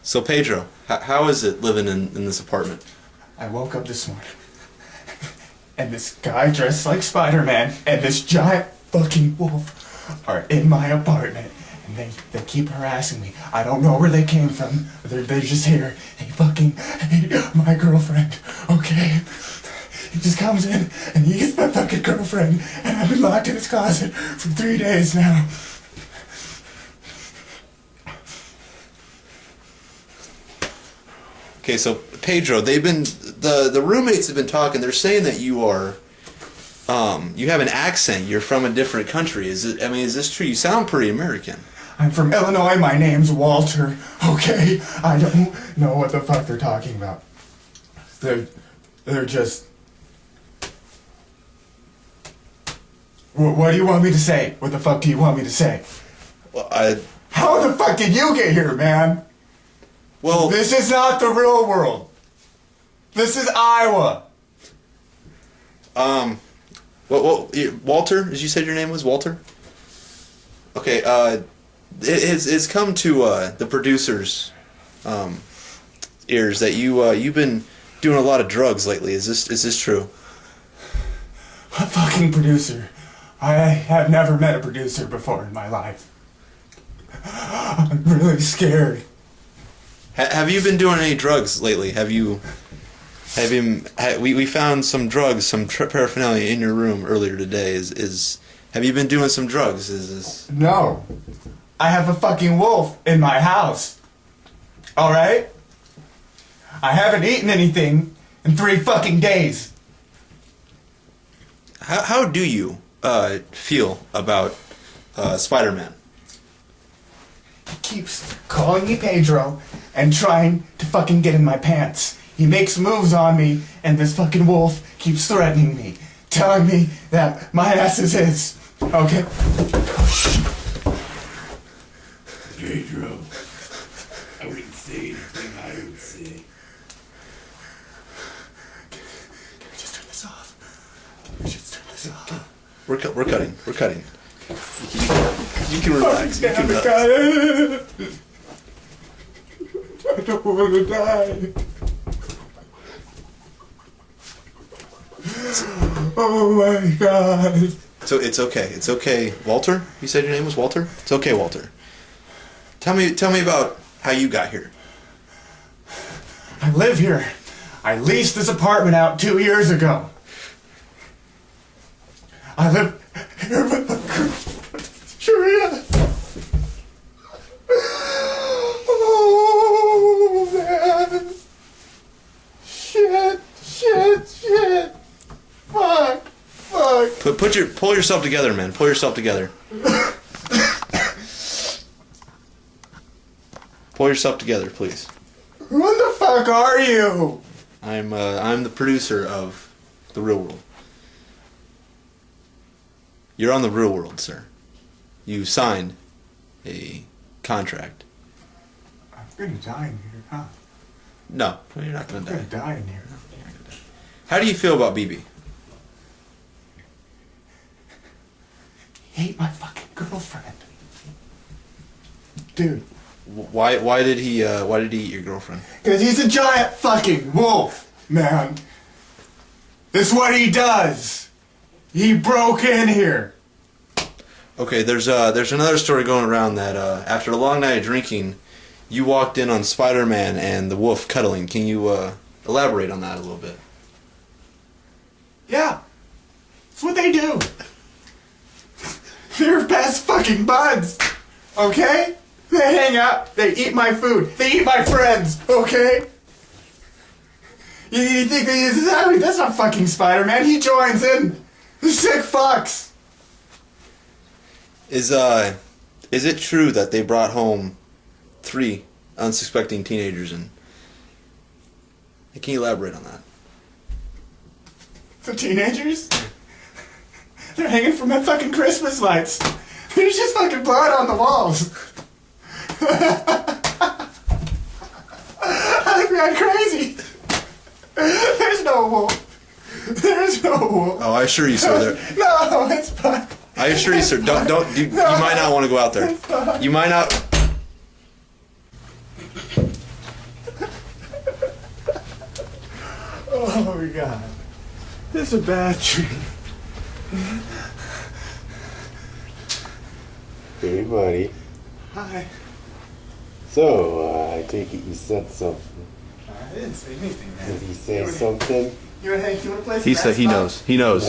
So Pedro, how is it living in this apartment? I woke up this morning, and this guy dressed like Spiderman and this giant fucking wolf are in my apartment, and they keep harassing me. I don't know where they came from. They're just here. They fucking hate my girlfriend, okay? He just comes in and he gets my fucking girlfriend, and I've been locked in his closet for 3 days now. Okay, so Pedro, the roommates have been talking. They're saying that you are, you have an accent. You're from a different country. Is this true? You sound pretty American. I'm from Illinois. My name's Walter. Okay, I don't know what the fuck they're talking about. They're just. What do you want me to say? What the fuck do you want me to say? Well, How the fuck did you get here, man? Well, this is not the real world. This is Iowa. Walter, as you said your name was Walter? Okay, it's come to the producer's ears that you've been doing a lot of drugs lately. Is this true? What fucking producer? I have never met a producer before in my life. I'm really scared. Have you been doing any drugs lately? We found some drugs, some paraphernalia in your room earlier today. Have you been doing some drugs? No. I have a fucking wolf in my house. Alright? I haven't eaten anything in 3 fucking days. How do you feel about Spiderman? He keeps calling me Pedro and trying to fucking get in my pants. He makes moves on me, and this fucking wolf keeps threatening me, telling me that my ass is his. Okay? Pedro, I wouldn't say anything I would say. Can we just turn this off? Can we just turn this off? We're cutting. You can relax. You can relax. I don't want to die. Oh my god. So it's okay. It's okay. Walter? You said your name was Walter? It's okay, Walter. Tell me about how you got here. I live here. I leased this apartment out 2 years ago. I live here with my girlfriend, Sharia. Oh, man. Shit. Fuck. Pull yourself together, man. Pull yourself together. Pull yourself together, please. Who the fuck are you? I'm the producer of The Real World. You're on The Real World, sir. You signed a contract. I'm gonna die in here, huh? No, you're not gonna I'm die. gonna die in here. How do you feel about BB? He ate my fucking girlfriend. Dude. Why did he eat your girlfriend? Because he's a giant fucking wolf, man. This is what he does. He broke in here. Okay, there's another story going around that after a long night of drinking, you walked in on Spider-Man and the wolf cuddling. Can you elaborate on that a little bit? Yeah. That's what they do. They're best fucking buds. Okay? They hang out. They eat my food. They eat my friends. Okay? You think that's not fucking Spider-Man. He joins in. The sick fucks. Is it true that they brought home 3 unsuspecting teenagers and can you elaborate on that? The teenagers? They're hanging from my fucking Christmas lights. There's just fucking blood on the walls. I've gone crazy. There's no wolf. There's no wolf. Oh, I assure you, sir. No, it's fine. I assure you, sir. You might not want to go out there. You might not. God. This is a bad dream. Hey, buddy. Hi. So, I take it you said something. I didn't say anything, man. Did he say something? You wanna play some He said he basketball? knows. He knows.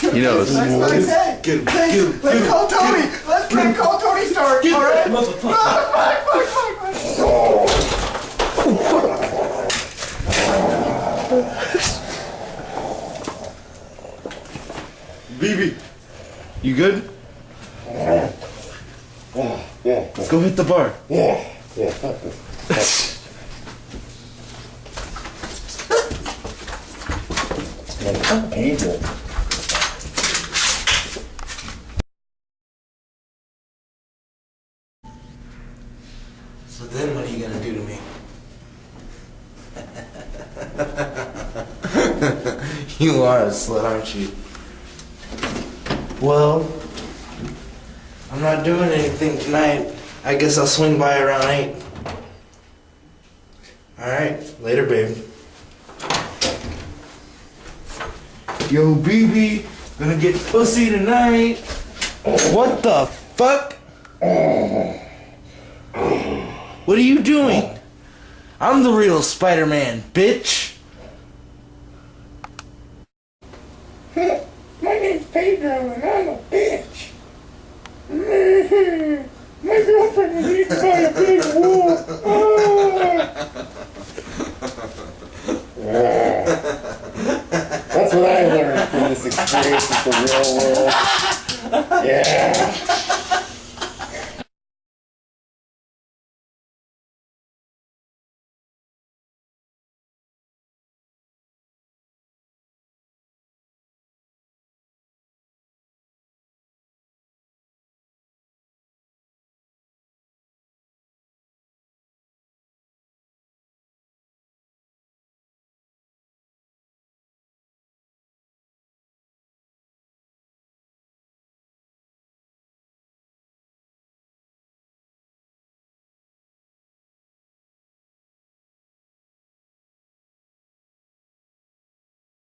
He knows. Let's call Tony. Let's prank call Tony Stark. All right. BB, you good? Yeah. Let's go hit the bar. Yeah. Angel. So then what are you gonna do to me? You are a slut, aren't you? Well, I'm not doing anything tonight. I guess I'll swing by around 8. Alright, later, babe. Yo, BB, gonna get pussy tonight. What the fuck? What are you doing? I'm the real Spider-Man, bitch. My name's Pedro and I'm a bitch. My girlfriend was eaten by a big wolf. That's what I learned from this experience with the real world. Yeah.